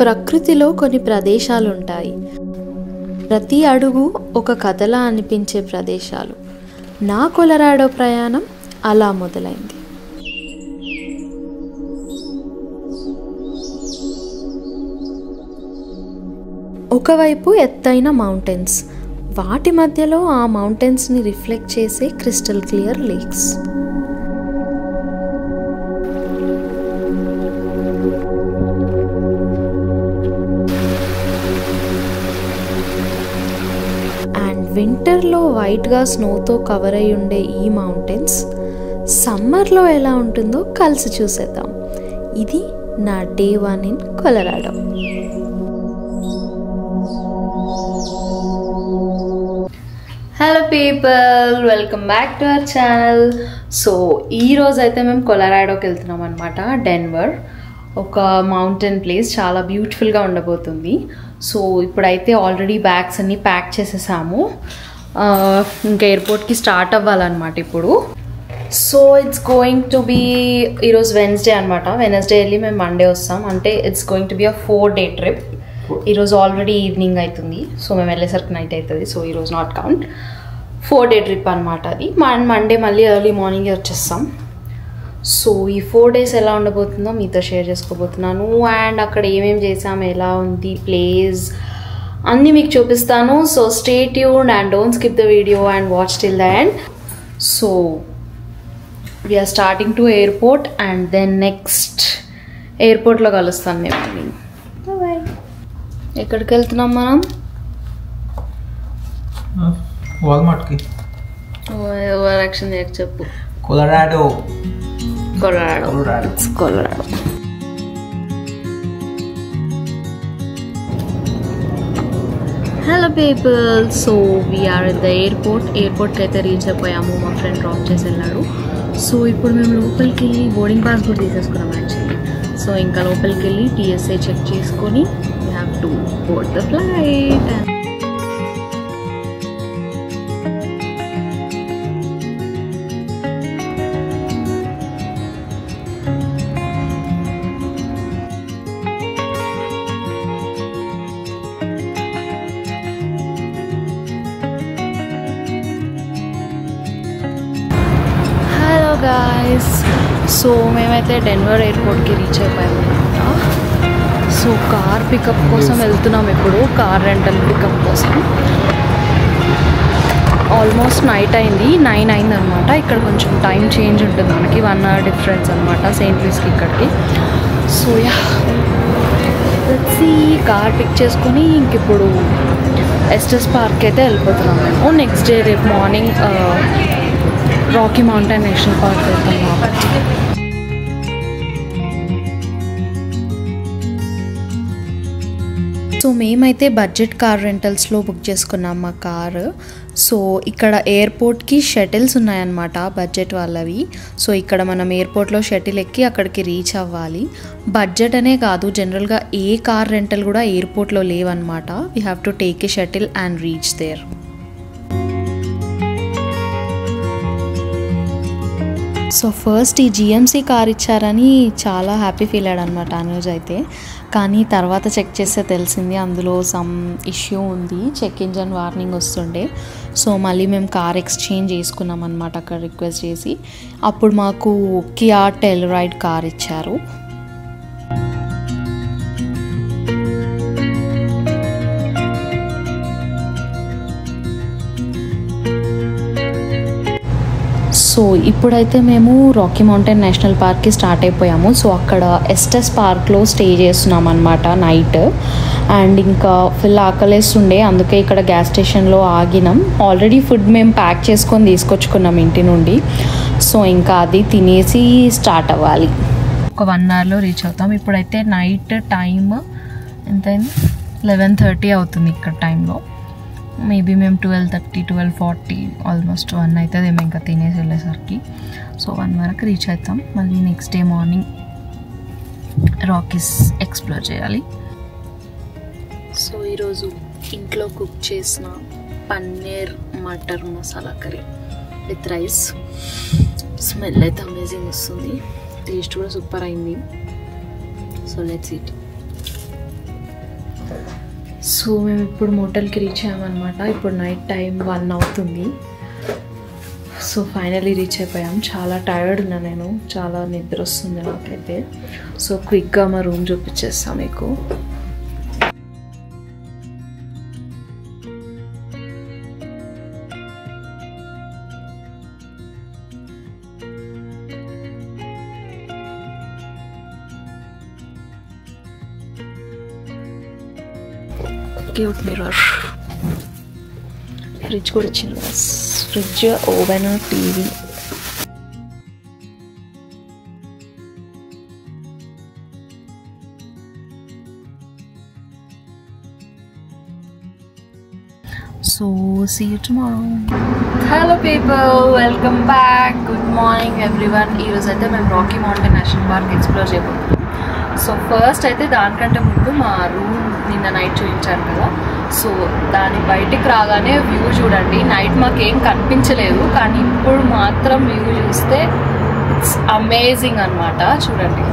ప్రకృతిలో కొన్ని ప్రదేశాలు ఉంటాయి. ప్రతి అడుగు ఒక కథలా అనిపించే ప్రదేశాలు. నా కొలరాడో ప్రయాణం అలా మొదలైంది. ఒకవైపు ఎత్తైన మౌంటైన్స్, వాటి మధ్యలో ఆ మౌంటైన్స్ని రిఫ్లెక్ట్ చేసే క్రిస్టల్ క్లియర్ లేక్స్. అండ్ వింటర్లో వైట్గా స్నోతో కవర్ అయి ఉండే ఈ మౌంటైన్స్ సమ్మర్లో ఎలా ఉంటుందో కలిసి చూసేద్దాం. ఇది నా day 1 in Colorado. Hello people, welcome back to our channel. So ఈరోజు అయితే మేము కొలరాడోకి వెళ్తున్నాం అనమాట. డెన్వర్ ఒక మౌంటైన్ ప్లేస్, చాలా బ్యూటిఫుల్గా ఉండబోతుంది. సో ఇప్పుడైతే ఆల్రెడీ బ్యాగ్స్ అన్నీ ప్యాక్ చేసేసాము. ఇంకా ఎయిర్పోర్ట్కి స్టార్ట్ అవ్వాలన్నమాట ఇప్పుడు. So it's going to be, ఈరోజు వెన్స్డే అనమాట. వెనస్డే వెళ్ళి మేము మండే వస్తాం. అంటే it's going to be a 4-day trip. ఈరోజు ఆల్రెడీ ఈవినింగ్ అవుతుంది, సో మేము వెళ్ళేసరికి నైట్ అవుతుంది. సో ఈరోజు నాట్ కౌంట్. 4-day ట్రిప్ అనమాట అది. మండే మళ్ళీ ఎర్లీ మార్నింగే వచ్చేస్తాం. సో ఈ 4 days ఎలా ఉండబోతుందో మీతో షేర్ చేసుకోబోతున్నాను. అండ్ అక్కడ ఏమేమి చేసాము, ఎలా ఉంది ప్లేస్ అన్నీ మీకు చూపిస్తాను. So stay tuned and don't skip the video and watch till the end. So we're starting to airport and then next ఎయిర్పోర్ట్లో కలుస్తాను మేము. బాయ్. ఎక్కడికి వెళ్తున్నాం మనం? వాల్మార్ట్కి. ఓవర్ యాక్షన్ చేయక చెప్పు. Colorado. Hello people, so we're in the ఎయిర్పోర్ట్కి అయితే రీచ్ అయిపోయాము. మా ఫ్రెండ్ డ్రాప్ చేసి వెళ్ళాడు. సో ఇప్పుడు మేము లోపలికి వెళ్ళి బోర్డింగ్ పాస్ కూడా తీసేసుకున్నాం యాక్చువల్లీ. సో ఇంకా లోపలికి వెళ్ళి TSA చెక్ చేసుకొని we have to board the flight. Guys, so మేమైతే డెన్వర్ ఎయిర్పోర్ట్కి రీచ్ అయిపోయాము అనమాట. సో కార్ పికప్ కోసం వెళ్తున్నాం ఇప్పుడు, కార్ రెంటల్ పికప్ కోసం. ఆల్మోస్ట్ నైట్ అయింది, 9 అయింది అనమాట. ఇక్కడ కొంచెం టైం చేంజ్ ఉంటుంది మనకి, 1 hour డిఫరెన్స్ అనమాట సెయింట్ లూయిస్కి ఇక్కడికి. సో యా, వచ్చి కార్ పిక్ చేసుకొని ఇంక ఇప్పుడు ఎస్టస్ పార్క్ అయితే వెళ్ళిపోతున్నాం మేము. నెక్స్ట్ డే రేపు morning Rocky Mountain National park వెళ్తాం కాబట్టి. సో మేమైతే బడ్జెట్ కార్ రెంటల్స్లో బుక్ చేసుకున్నాం మా కారు. సో ఇక్కడ ఎయిర్పోర్ట్కి షటిల్స్ ఉన్నాయన్నమాట, బడ్జెట్ వాళ్ళవి. సో ఇక్కడ మనం ఎయిర్పోర్ట్లో షటిల్ ఎక్కి అక్కడికి రీచ్ అవ్వాలి. బడ్జెట్ అనే కాదు, జనరల్గా ఏ కార్ రెంటల్ కూడా ఎయిర్పోర్ట్లో లేవన్నమాట. We have to take a shuttle and reach there. So first ఈ GMC కార్ ఇచ్చారని చాలా హ్యాపీ ఫీల్ అయ్యాడు అనమాట అనుజ్ అయితే. కానీ తర్వాత చెక్ చేస్తే తెలిసింది అందులో సమ్ ఇష్యూ ఉంది, చెక్ ఇంజన్ వార్నింగ్ వస్తుండే. సో మళ్ళీ మేము కార్ ఎక్స్చేంజ్ చేసుకున్నాం అనమాట అక్కడ రిక్వెస్ట్ చేసి. అప్పుడు మాకు కియా టెల్రైడ్ కార్ ఇచ్చారు. సో ఇప్పుడైతే మేము రాకీ మౌంటైన్ నేషనల్ పార్క్కి స్టార్ట్ అయిపోయాము. సో అక్కడ ఎస్టస్ పార్క్లో స్టే చేస్తున్నాం అనమాట నైట్. అండ్ ఇంకా ఫుల్ ఆకలేస్తుండే, అందుకే ఇక్కడ గ్యాస్ స్టేషన్లో ఆగినాం. ఆల్రెడీ ఫుడ్ మేము ప్యాక్ చేసుకొని తీసుకొచ్చుకున్నాం ఇంటి నుండి. సో ఇంకా అది తినేసి స్టార్ట్ అవ్వాలి. ఒక 1 hourలో రీచ్ అవుతాం. ఇప్పుడైతే నైట్ టైమ్ ఎంతైంది, 11:30 అవుతుంది ఇక్కడ టైంలో. మేబీ మేము 12:30, 12:40 ఆల్మోస్ట్ 1 అవుతుంది మేము ఇంకా తినేసి వెళ్ళేసరికి. సో 1 వరకు రీచ్ అవుతాం. మళ్ళీ నెక్స్ట్ డే మార్నింగ్ రాకీస్ ఎక్స్ప్లోర్ చేయాలి. సో ఈరోజు ఇంట్లో కుక్ చేసిన paneer matar masala curry with rice. Smell అయితే అమేజింగ్ వస్తుంది, టేస్ట్ కూడా సూపర్ అయింది. So let's eat. సో మేము ఇప్పుడు మోటల్కి రీచ్ అయ్యామన్నమాట. ఇప్పుడు నైట్ టైం 1 అవుతుంది. సో ఫైనలీ రీచ్ అయిపోయాం. చాలా టైర్డ్ ఉన్నా నేను, చాలా నిద్ర వస్తుంది నాకైతే. సో క్విక్గా మా రూమ్ చూపించేస్తాం మీకు. క్యూట్ మిర్రర్, ఫ్రిడ్జ్ కూడా ఇచ్చింది. Fridge, oven, TV. So see you tomorrow. Hello people, welcome back. Good morning everyone. ఈరోజు అయితే మేము Rocky Mountain National Park explore చేయబోతున్నాం. సో ఫస్ట్ అయితే దానికంటే ముందు మా రూమ్ నిన్న నైట్ చూపించారు కదా, సో దాని బయటికి రాగానే వ్యూ చూడండి. నైట్ మాకేం కనిపించలేదు, కానీ ఇప్పుడు మాత్రం వ్యూ చూస్తే ఇట్స్ అమేజింగ్ అనమాట. చూడండి.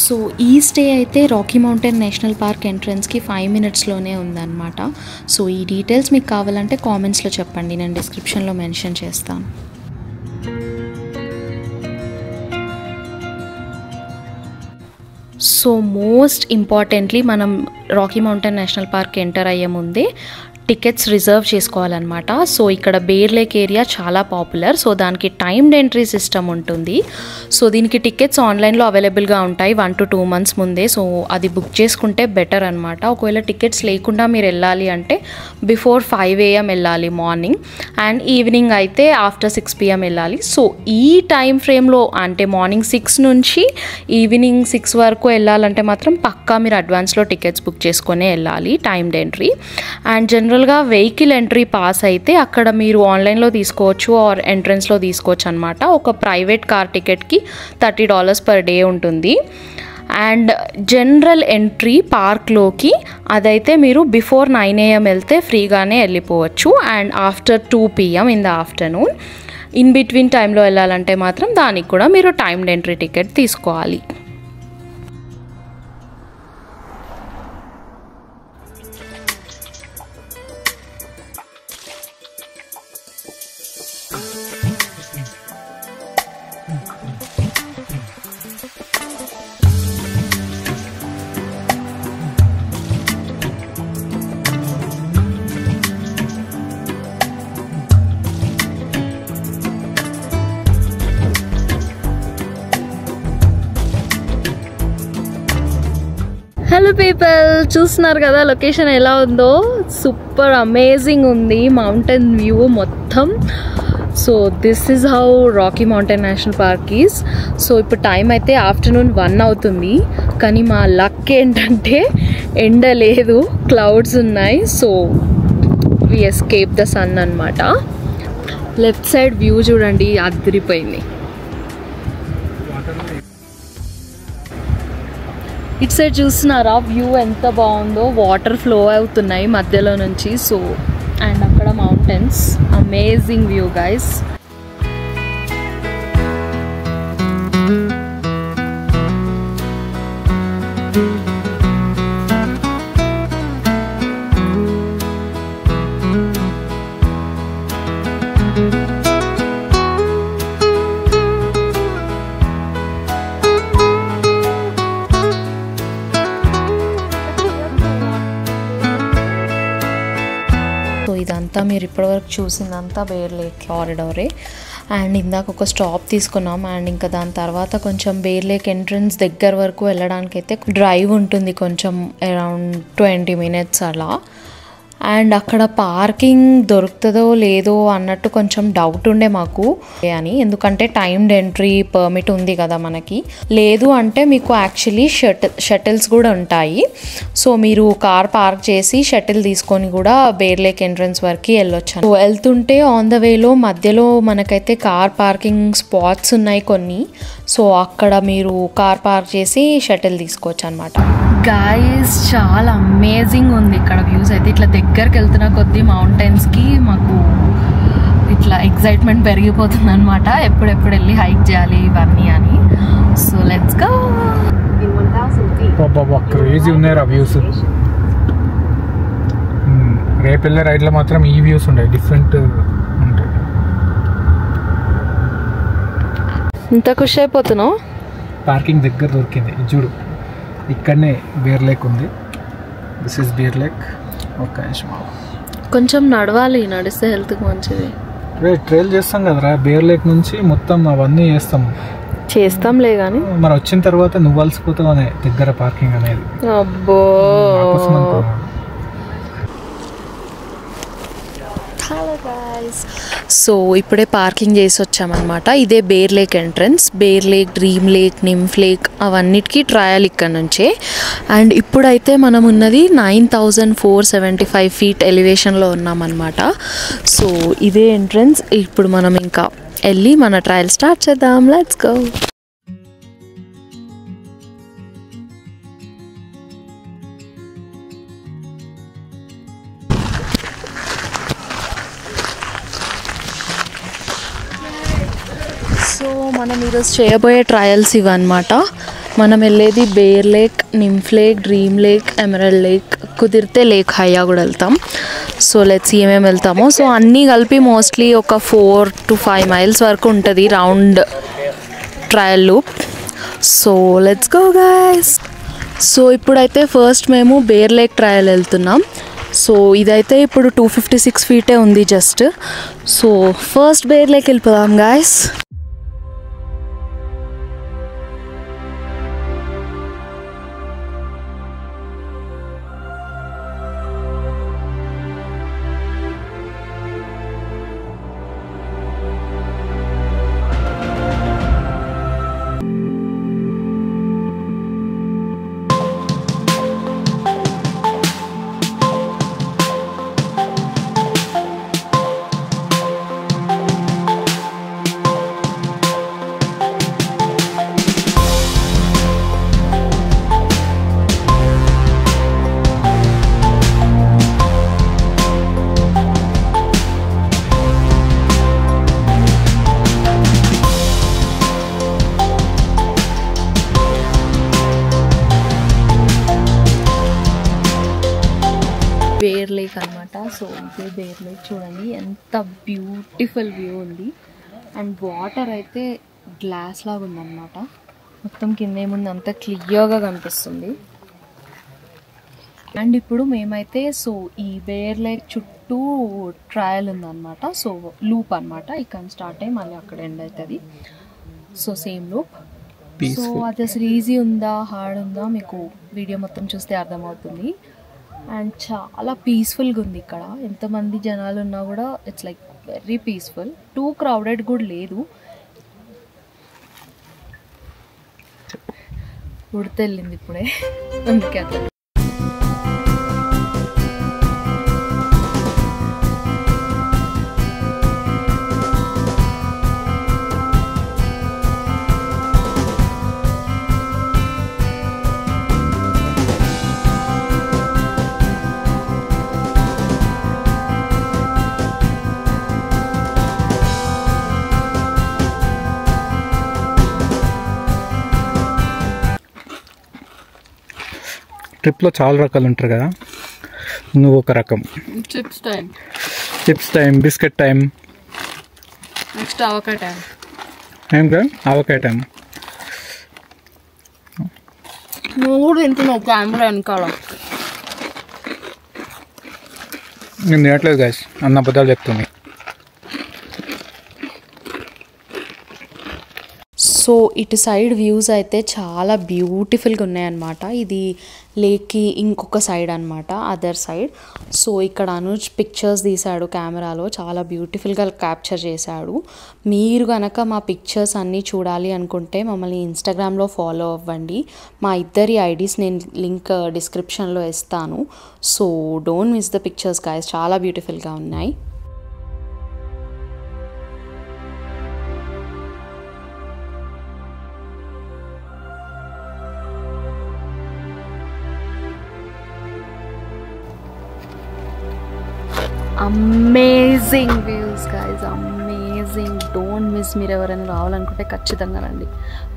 సో ఈ స్టే అయితే రాకీ మౌంటైన్ నేషనల్ పార్క్ ఎంట్రన్స్కి 5 minutesలోనే ఉందన్నమాట. సో ఈ డీటెయిల్స్ మీకు కావాలంటే కామెంట్స్లో చెప్పండి, నేను డిస్క్రిప్షన్లో మెన్షన్ చేస్తాను. సో మోస్ట్ ఇంపార్టెంట్లీ మనం Rocky Mountain National park enter అయ్యే ముందే టికెట్స్ రిజర్వ్ చేసుకోవాలన్నమాట. సో ఇక్కడ బేర్ లేక్ ఏరియా చాలా పాపులర్. సో దానికి టైమ్డ్ ఎంట్రీ సిస్టమ్ ఉంటుంది. సో దీనికి టికెట్స్ ఆన్లైన్లో అవైలబుల్గా ఉంటాయి 1 to 2 months ముందే. సో అది బుక్ చేసుకుంటే బెటర్ అనమాట. ఒకవేళ టికెట్స్ లేకుండా మీరు వెళ్ళాలి అంటే బిఫోర్ 5 AM వెళ్ళాలి మార్నింగ్, అండ్ ఈవినింగ్ అయితే ఆఫ్టర్ 6 PM వెళ్ళాలి. సో ఈ టైం ఫ్రేమ్లో అంటే మార్నింగ్ 6 నుంచి ఈవినింగ్ 6 వరకు వెళ్ళాలంటే మాత్రం పక్కా మీరు అడ్వాన్స్లో టికెట్స్ బుక్ చేసుకునే వెళ్ళాలి, టైమ్డ్ ఎంట్రీ. అండ్ జనరల్గా వెహికల్ ఎంట్రీ పాస్ అయితే అక్కడ మీరు ఆన్లైన్లో తీసుకోవచ్చు ఆర్ ఎంట్రన్స్లో తీసుకోవచ్చు అనమాట. ఒక ప్రైవేట్ కార్ టికెట్కి $30 per day ఉంటుంది. అండ్ జనరల్ ఎంట్రీ పార్క్లోకి అదైతే మీరు బిఫోర్ 9 AM వెళ్తే ఫ్రీగానే వెళ్ళిపోవచ్చు. And after 2 PM in the afternoon in between టైంలో వెళ్ళాలంటే మాత్రం దానికి కూడా మీరు టైమ్డ్ ఎంట్రీ టికెట్ తీసుకోవాలి. హలో పీపుల్, చూస్తున్నారు కదా లొకేషన్ ఎలా ఉందో. సూపర్ అమేజింగ్ ఉంది మౌంటైన్ వ్యూ మొత్తం. So this is how Rocky Mountain National park is. So ఇప్పుడు టైం అయితే ఆఫ్టర్నూన్ 1 అవుతుంది, కానీ మా లక్ ఏంటంటే ఎండ లేదు, క్లౌడ్స్ ఉన్నాయి. So we escape the sun అనమాట. లెఫ్ట్ సైడ్ వ్యూ చూడండి, అదిరిపోయింది. ఇటు సైడ్ చూస్తున్నారా వ్యూ ఎంత బాగుందో, వాటర్ ఫ్లో అవుతున్నాయి మధ్యలో నుంచి. సో అండ్ అక్కడ మౌంటైన్స్, అమేజింగ్ వ్యూ గైస్. ఇదంతా మీరు ఇప్పటివరకు చూసిందంతా బేర్ లేక్ కారిడారే. అండ్ ఇందాక ఒక స్టాప్ తీసుకున్నాం. అండ్ ఇంకా దాని తర్వాత కొంచెం బేర్ లేక్ ఎంట్రన్స్ దగ్గర వరకు వెళ్ళడానికి అయితే డ్రైవ్ ఉంటుంది, కొంచెం అరౌండ్ 20 minutes అలా. అండ్ అక్కడ పార్కింగ్ దొరుకుతుందో లేదో అన్నట్టు కొంచెం డౌట్ ఉండే మాకు అని, ఎందుకంటే టైమ్డ్ ఎంట్రీ పర్మిట్ ఉంది కదా మనకి. లేదు అంటే మీకు యాక్చువల్లీ షటిల్స్ కూడా ఉంటాయి. సో మీరు కార్ పార్క్ చేసి షటిల్ తీసుకొని కూడా బేర్ లేక్ ఎంట్రన్స్ వరకు వెళ్ళొచ్చు. సో వెళ్తుంటే ఆన్ ద వేలో మధ్యలో మనకైతే కార్ పార్కింగ్ స్పాట్స్ ఉన్నాయి కొన్ని. సో అక్కడ మీరు కార్ పార్క్ చేసి షటిల్ తీసుకోవచ్చు అనమాట. గాయస్ చాలా అమేజింగ్ ఉంది ఇక్కడ వ్యూస్ అయితే. ఇట్లా దగ్గరికి వెళ్తున్న కొద్దీ మౌంటైన్స్కి మాకు ఇట్లా ఎక్సైట్మెంట్ పెరిగిపోతుంది అనమాట, ఎప్పుడెప్పుడు వెళ్ళి హైక్ చేయాలి ఇవన్నీ అని. So let's go. In 1000 feet, Baba crazy ఉన్నాయి రా వ్యూస్. రేపు వెళ్ళే రైడ్లో మాత్రం ఈ వ్యూస్ ఉంటాయి, డిఫరెంట్ ఉంటాయి. ఇంత ఖుషి అయిపోతున్నావు? పార్కింగ్ దగ్గర దొరికింది చూడు, ఇక్కడనే బేర్ లేక్ ఉంది. This is bear lake. ఒక నిమిషం, కొంచెం నడవాలి, నడిస్తే హెల్త్కి మంచిది. ట్రైల్ చేస్తాం కదరా బేర్ లేక్ నుంచి, మొత్తం అవన్నీ చేస్తాంలే కానీ మరి వచ్చిన తర్వాత నువ్వు అలసిపోతావు అనే దగ్గర పార్కింగ్ అనేది. అబ్బో. సో ఇప్పుడే పార్కింగ్ చేసి వచ్చామన్నమాట. ఇదే bear lake entrance. Bear lake, dream lake, nymph lake అవన్నిటికీ ట్రయల్ ఇక్కడ నుంచే. అండ్ ఇప్పుడైతే మనం ఉన్నది 9475 feet ఎలివేషన్లో ఉన్నామన్నమాట. సో ఇదే ఎంట్రన్స్. ఇప్పుడు మనం ఇంకా వెళ్ళి మన ట్రయల్ స్టార్ట్ చేద్దాం. Let's go. సో మనం ఈరోజు చేయబోయే ట్రయల్స్ ఇవన్నమాట. మనం వెళ్ళేది bear lake, nymph lake, dream lake, emerald lake, కుదిరితే లేక్ హయ్యా కూడా వెళ్తాం. సో లెట్స్ ఏమేమి వెళ్తామో. సో అన్నీ కలిపి మోస్ట్లీ ఒక 4 to 5 miles వరకు ఉంటుంది round trail loop. So let's go guys. So ఇప్పుడైతే ఫస్ట్ మేము బేర్ లేక్ ట్రయల్ వెళ్తున్నాం. సో ఇదైతే ఇప్పుడు 256 feet ఉంది just. So first bear lake వెళ్ళిపోదాం గైస్. బేర్ లేక్ అనమాట. సో ఇదే బేర్ లేక్. చూడండి ఎంత బ్యూటిఫుల్ వ్యూ ఉంది. అండ్ వాటర్ అయితే గ్లాస్ లాగా ఉందన్నమాట. మొత్తం కింద ఏముంది అంత క్లియర్గా కనిపిస్తుంది. అండ్ ఇప్పుడు మేమైతే సో ఈ బేర్ లేక్ చుట్టూ ట్రయల్ ఉందన్నమాట. సో లూప్ అనమాట. ఇక్కడ స్టార్ట్ అయ్యి మళ్ళీ అక్కడ ఎండ్ అవుతుంది. So same loop. సో అది అసలు ఈజీ ఉందా హార్డ్ ఉందా మీకు వీడియో మొత్తం చూస్తే అర్థమవుతుంది. అండ్ చాలా పీస్ఫుల్గా ఉంది ఇక్కడ. ఎంతమంది జనాలు ఉన్నా కూడా it's like very peaceful. Two crowded కూడా లేదు. ఉడతెళ్ళింది ఇప్పుడే అందుకే అట్లా. ట్రిప్లో చాలా రకాలు ఉంటారు కదా, నువ్వు ఒక రకం. Chips time, biscuit time, next avakaya time. ఏం కదా ఆవకాయ టైం. నువ్వు కూడా తింటున్నావు కెమెరా వెనకాల. నేను తినట్లేదు గైస్, అన్న అబద్ధాలు చెప్తుంది. సో ఇటు సైడ్ వ్యూస్ అయితే చాలా బ్యూటిఫుల్గా ఉన్నాయన్నమాట. ఇది లేక్కి ఇంకొక సైడ్ అనమాట, అదర్ సైడ్. సో ఇక్కడ అనుజ్ పిక్చర్స్ తీశాడు కెమెరాలో, చాలా బ్యూటిఫుల్గా క్యాప్చర్ చేశాడు. మీరు కనుక మా పిక్చర్స్ అన్నీ చూడాలి అనుకుంటే మమ్మల్ని ఇన్స్టాగ్రామ్లో ఫాలో అవ్వండి. మా ఇద్దరి ఐడీస్ నేను లింక్ డిస్క్రిప్షన్లో ఇస్తాను. So don't miss the pictures guys, చాలా బ్యూటిఫుల్గా ఉన్నాయి. Amazing views guys, amazing. Don't miss. మీరు ఎవరైనా రావాలనుకుంటే ఖచ్చితంగా రండి.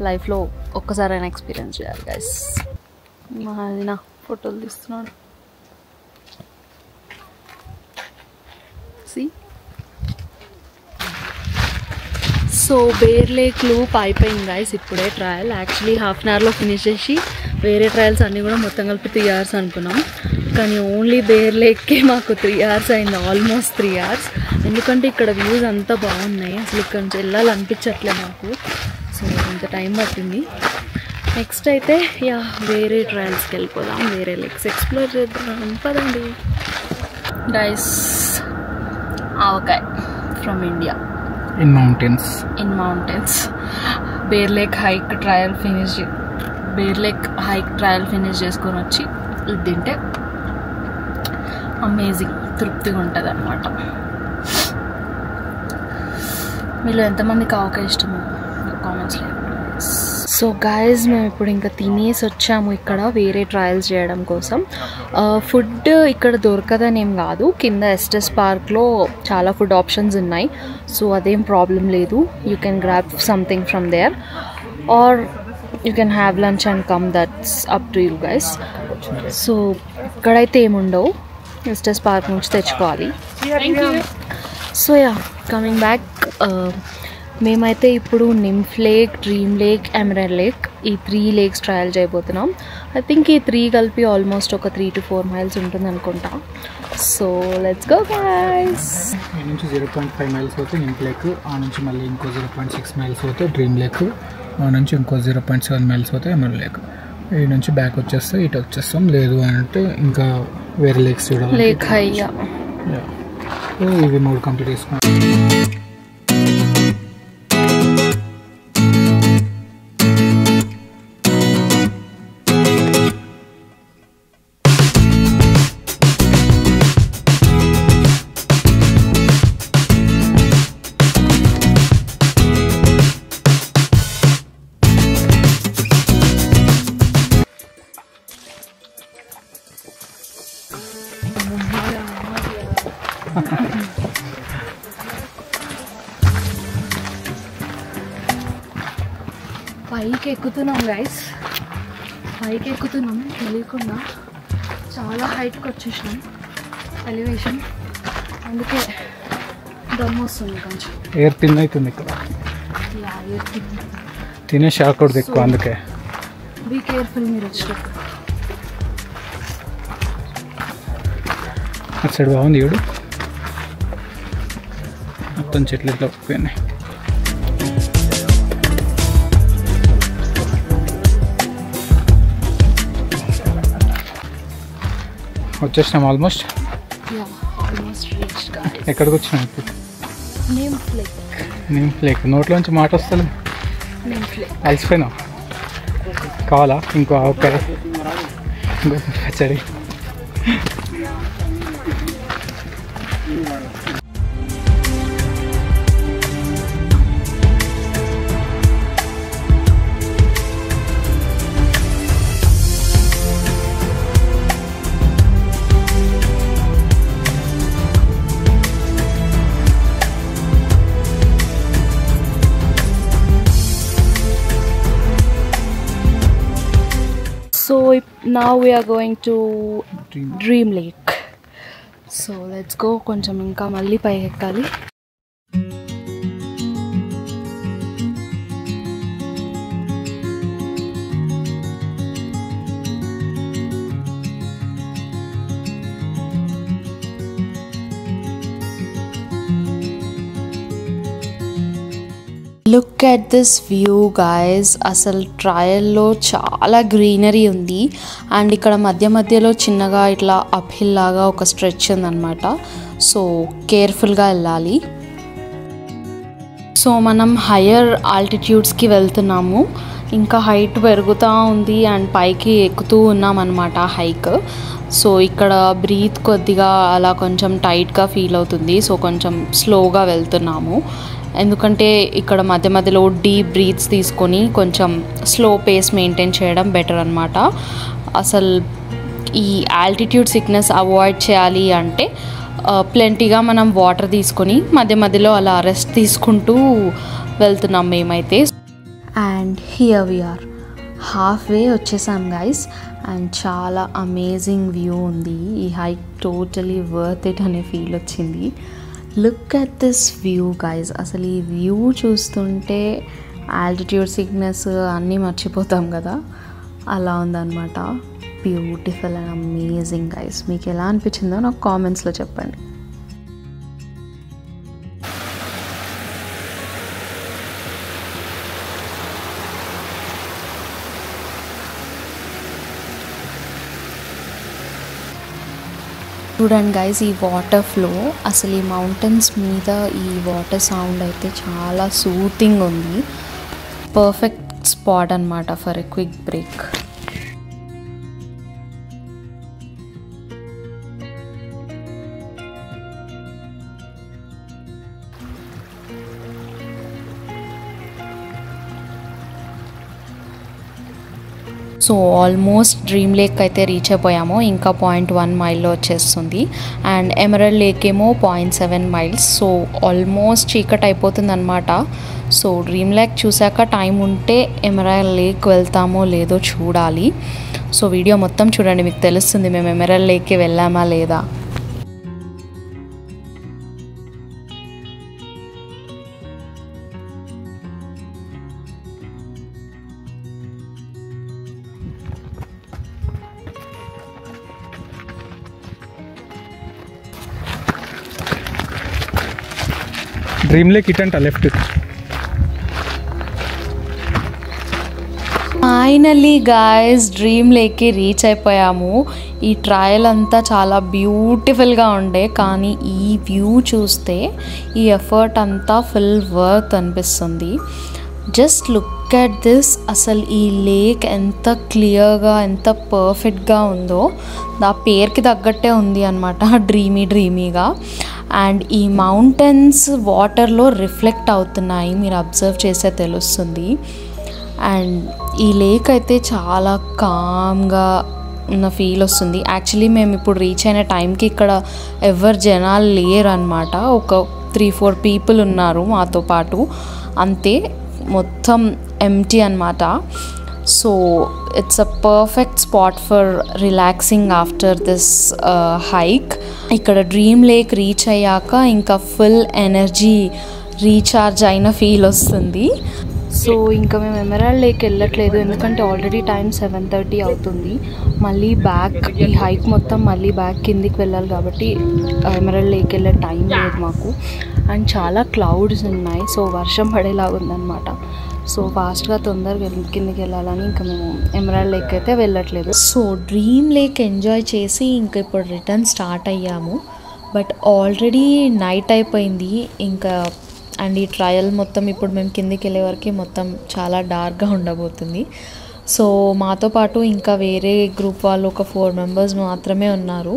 లైఫ్లో ఒక్కసారైనా ఎక్స్పీరియన్స్ చేయాలి గైస్. మా ఆయన ఫోటోలు తీస్తున్నాడు. సో బేర్ లేక్ లూప్ అయిపోయింది గైస్. ఇప్పుడే ట్రయల్ యాక్చువల్లీ హాఫ్ అన్ అవర్లో ఫినిష్ చేసి వేరే ట్రయల్స్ అన్నీ కూడా మొత్తం కలిపి 3 hours అనుకున్నాం. కానీ ఓన్లీ బేర్ లేక్కే మాకు 3 hours అయింది, ఆల్మోస్ట్ 3 hours. ఎందుకంటే ఇక్కడ వ్యూస్ అంతా బాగున్నాయి, అసలు ఇక్కడ నుంచి వెళ్ళాలనిపించట్లేదు మాకు. సో ఇంత టైం పట్టింది. నెక్స్ట్ అయితే వేరే ట్రయల్స్కి వెళ్ళిపోదాం, వేరే లేక్స్ ఎక్స్ప్లోర్ చేద్దాం. పదండి guys. Avakaya from India in mountains. Bear lake hike trail finish చేసుకొని వచ్చి ఇది తింటే అమేజింగ్ తృప్తిగా ఉంటుంది అన్నమాట. మీలో ఎంతమందికి ఆవకాయ ఇష్టమో కామెంట్స్లో. సో గాయస్ మేము ఇప్పుడు ఇంకా తినేసి వచ్చాము ఇక్కడ వేరే ట్రయల్స్ చేయడం కోసం. ఫుడ్ ఇక్కడ దొరకదని ఏం కాదు, కింద ఎస్టెస్ పార్క్లో చాలా ఫుడ్ ఆప్షన్స్ ఉన్నాయి. సో అదేం ప్రాబ్లం లేదు, you can grab something from there or you can have lunch and come, that's up to you guys. So ఇక్కడైతే ఏముండవు, ఎస్టెస్ పార్క్ నుంచి తెచ్చుకోవాలి. సో కమింగ్ బ్యాక్, మేమైతే ఇప్పుడు nymph lake, dream lake, emerald lake ఈ 3 lakes trail చేయబోతున్నాం. I think ఈ 3 కలిపి ఆల్మోస్ట్ ఒక 3 to 4 miles ఉంటుంది అనుకుంటా. So let's go guys. ఈ నుంచి 0.5 miles పోతే నింఫ్ లేక్, ఆ నుంచి మళ్ళీ ఇంకో 0.6 miles పోతే డ్రీమ్ లేక్, ఆ నుంచి ఇంకో 0.7 miles పోతే ఎమరాల్డ్ లేక్. ఈ నుంచి బ్యాక్ వచ్చేస్తే ఇటు వచ్చేస్తాం, లేదు అంటే ఇంకా వేరే లేక్స్ చూడాలి. లేక్ హయ్యా ఇవి 3 కంప్లీట్ చేసుకున్నాం. పైకి ఎక్కుతున్నాం గైస్, పైకి ఎక్కుతున్నాం తెలియకుండా. చాలా హైట్కి వచ్చేసినాం ఎలివేషన్, అందుకే దమ్ వస్తుంది కొంచెం. ఎయిర్ తిన్ అవుతుంది ఇక్కడ, తినే షాక్ కూడా ఎక్కువ, అందుకే బీ కేర్ఫుల్ మీరు వచ్చేటప్పుడు. అటు సైడ్ బాగుంది చూడు, మొత్తం చెట్లు ఇట్లా పోయినాయి. వచ్చేసినాం ఆల్మోస్ట్. ఎక్కడికి వచ్చినాం ఇప్పుడు? Nymph lake. నోట్లోంచి మాట వస్తుంది, అలసిపోయినావు. కావాలా ఇంకో ఆవకాయ, ఇంకో పచ్చడి? So now we are going to Dream Lake. So let's go. కొంచెం ఇంకా మళ్ళీ పైకి ఎక్కాలి. Look at this view guys. అసలు ట్రయల్లో చాలా గ్రీనరీ ఉంది అండ్ ఇక్కడ మధ్యలో చిన్నగా ఇట్లా అప్ హిల్ లాగా ఒక స్ట్రెచ్ ఉందన్నమాట. సో కేర్ఫుల్గా వెళ్ళాలి. సో మనం హయ్యర్ ఆల్టిట్యూడ్స్కి వెళ్తున్నాము, ఇంకా హైట్ పెరుగుతూ ఉంది అండ్ పైకి ఎక్కుతూ ఉన్నాం అన్నమాట హైక్. సో ఇక్కడ బ్రీత్ కొద్దిగా అలా కొంచెం టైట్గా ఫీల్ అవుతుంది. సో కొంచెం స్లోగా వెళ్తున్నాము, ఎందుకంటే ఇక్కడ మధ్యలో డీప్ బ్రీత్స్ తీసుకొని కొంచెం స్లో పేస్ మెయింటైన్ చేయడం బెటర్ అనమాట. అసలు ఈ ఆల్టిట్యూడ్ సిక్నెస్ అవాయిడ్ చేయాలి అంటే ప్లెంటీగా మనం వాటర్ తీసుకొని మధ్యలో అలా రెస్ట్ తీసుకుంటూ వెళ్తున్నాం మేమైతే. And here we are. Half way వచ్చేసాం గైస్. అండ్ చాలా అమేజింగ్ వ్యూ ఉంది. ఈ హైక్ టోటలీ వర్త్ ఇట్ అనే ఫీల్ వచ్చింది. Look at this view guys. అసలు ఈ వ్యూ చూస్తుంటే ఆల్టిట్యూడ్ సిక్నెస్ అన్నీ మర్చిపోతాం కదా, అలా ఉందన్నమాట. Beautiful and amazing guys. మీకు ఎలా అనిపించిందో నాకు కామెంట్స్లో చెప్పండి. చూడండి గైస్, ఈ వాటర్ ఫ్లో, అసలు ఈ మౌంటైన్స్ మీద ఈ వాటర్ సౌండ్ అయితే చాలా సూతింగ్ ఉంది. పర్ఫెక్ట్ స్పాట్ అన్నమాట for a quick break. So almost dream lake అయితే రీచ్ అయిపోయాము. ఇంకా 0.1 మైల్లో వచ్చేస్తుంది. అండ్ ఎమరల్డ్ లేక్ ఏమో 0.7 మైల్స్. సో ఆల్మోస్ట్ చీకట్ అయిపోతుంది అనమాట. సో డ్రీమ్ లేక్ చూసాక టైం ఉంటే ఎమరల్డ్ లేక్ వెళ్తామో లేదో చూడాలి. సో వీడియో మొత్తం చూడండి, మీకు తెలుస్తుంది మేము ఎమరల్డ్ లేక్కి వెళ్ళామా లేదా. డ్రీమ్ లేక్ ఇటంట లెఫ్ట్. ఫైనలీ గాయస్ డ్రీమ్ లేక్కి రీచ్ అయిపోయాము. ఈ ట్రయల్ అంతా చాలా బ్యూటిఫుల్గా ఉండే, కానీ ఈ వ్యూ చూస్తే ఈ ఎఫర్ట్ అంతా ఫుల్ వర్త్ అనిపిస్తుంది. Just look at this. అసలు ఈ లేక్ ఎంత క్లియర్గా ఎంత పర్ఫెక్ట్గా ఉందో, ఆ పేరుకి తగ్గట్టే ఉంది అనమాట, డ్రీమీగా. అండ్ ఈ మౌంటైన్స్ వాటర్లో రిఫ్లెక్ట్ అవుతున్నాయి, మీరు అబ్జర్వ్ చేస్తే తెలుస్తుంది. అండ్ ఈ లేక్ అయితే చాలా కామ్గా ఉన్న ఫీల్ వస్తుంది. యాక్చువల్లీ మేము ఇప్పుడు రీచ్ అయిన టైంకి ఇక్కడ ఎవరు జనాలు లేరు అనమాట. ఒక 3-4 పీపుల్ ఉన్నారు మాతో పాటు, అంతే. మొత్తం ఎంటీ అనమాట. So it's a perfect spot for relaxing after this hike. ఇక్కడ డ్రీమ్ లేక్ రీచ్ అయ్యాక ఇంకా ఫుల్ ఎనర్జీ రీఛార్జ్ అయిన ఫీల్ వస్తుంది. సో ఇంకా మేము ఎమరాల్డ్ లేక్ వెళ్ళట్లేదు, ఎందుకంటే ఆల్రెడీ టైం 7:30 అవుతుంది. మళ్ళీ బ్యాక్ ఈ హైక్ మొత్తం మళ్ళీ బ్యాక్ కిందికి వెళ్ళాలి కాబట్టి ఎమరాల్డ్ లేక్ వెళ్ళే టైం లేదు మాకు. అండ్ చాలా క్లౌడ్స్ ఉన్నాయి, సో వర్షం పడేలాగా ఉందన్నమాట. సో ఫాస్ట్గా తొందరగా కిందికి వెళ్ళాలని ఇంకా మేము ఎమరాల్డ్ లేక్ అయితే వెళ్ళట్లేదు. సో డ్రీమ్ లేక్ ఎంజాయ్ చేసి ఇంకా ఇప్పుడు రిటర్న్ స్టార్ట్ అయ్యాము. బట్ ఆల్రెడీ నైట్ అయిపోయింది ఇంకా. అండ్ ఈ ట్రయల్ మొత్తం ఇప్పుడు మేము కిందికి వెళ్ళే వరకు మొత్తం చాలా డార్క్గా ఉండబోతుంది. సో మాతో పాటు ఇంకా వేరే గ్రూప్ వాళ్ళు ఒక 4 మెంబర్స్ మాత్రమే ఉన్నారు.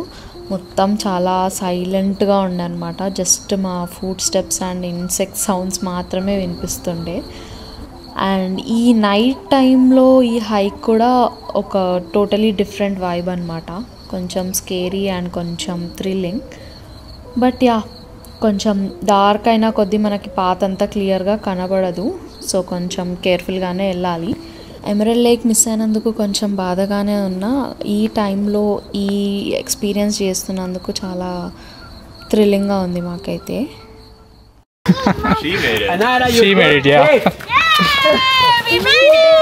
మొత్తం చాలా సైలెంట్గా ఉండనమాట. జస్ట్ మా foot steps and insect sounds మాత్రమే వినిపిస్తుండే. అండ్ ఈ నైట్ టైంలో ఈ హైక్ కూడా ఒక టోటలీ డిఫరెంట్ వైబ్ అనమాట. కొంచెం స్కేరీ అండ్ కొంచెం థ్రిల్లింగ్. బట్ యా, కొంచెం డార్క్ అయినా కొద్దీ మనకి పాత్ అంతా క్లియర్గా కనబడదు. సో కొంచెం కేర్ఫుల్గానే వెళ్ళాలి. ఎమరాల్డ్ లేక్ మిస్ అయినందుకు కొంచెం బాధగానే ఉన్నా, ఈ టైంలో ఈ ఎక్స్పీరియన్స్ చేస్తున్నందుకు చాలా థ్రిల్లింగ్గా ఉంది మాకైతే. She made it, yeah. We made it!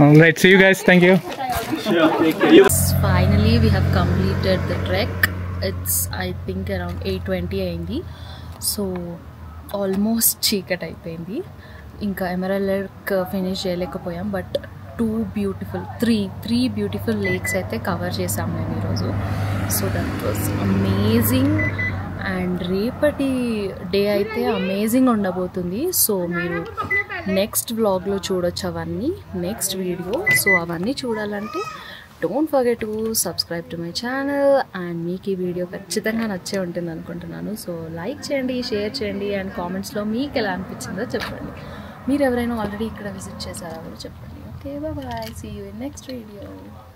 Alright, see you guys. Thank you. Finally we have completed the trek. It's I think around 8:20 అయింది. సో ఆల్మోస్ట్ చీకట్ అయిపోయింది. ఇంకా ఎమరాల్డ్ లేక్ ఫినిష్ చేయలేకపోయాం. బట్ త్రీ బ్యూటిఫుల్ లేక్స్ అయితే cover చేసాం మేము ఈరోజు. So that was amazing. And రేపటి డే అయితే అమేజింగ్ ఉండబోతుంది. సో మీరు నెక్స్ట్ వ్లాగ్లో చూడొచ్చు అవన్నీ, నెక్స్ట్ వీడియో. సో అవన్నీ చూడాలంటే don't forget to subscribe to my channel. And మీకు ఈ వీడియో ఖచ్చితంగా నచ్చే ఉంటుంది అనుకుంటున్నాను. సో లైక్ చేయండి, షేర్ చేయండి, అండ్ కామెంట్స్లో మీకు ఎలా అనిపించిందో చెప్పండి. మీరు ఎవరైనా ఆల్రెడీ ఇక్కడ విజిట్ చేశారా కూడా చెప్పండి. Okay, bye-bye. See you in next video.